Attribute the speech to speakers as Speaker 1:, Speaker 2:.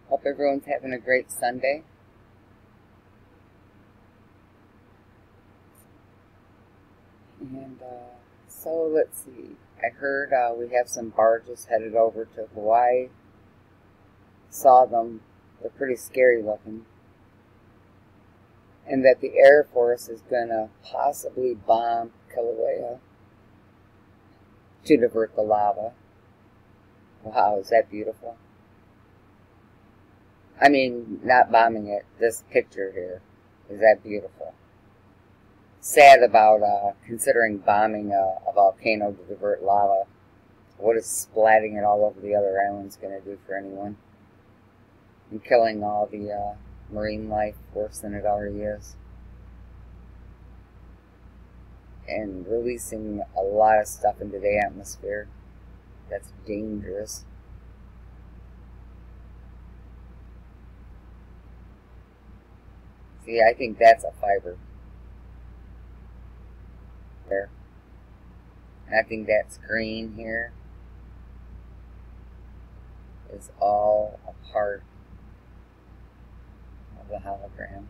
Speaker 1: Hope everyone's having a great Sunday. And so let's see. I heard we have some barges headed over to Hawaii. Saw them. They're pretty scary looking. And that the Air Force is going to possibly bomb Kilauea to divert the lava. Wow, is that beautiful? I mean, not bombing it. This picture here. Is that beautiful? Sad about considering bombing a volcano to divert lava. What is splatting it all over the other islands going to do for anyone? And killing all the marine life worse than it already is. And releasing a lot of stuff into the atmosphere that's dangerous. See, I think that's a fiber. There. And I think that's green here is all a part of the hologram.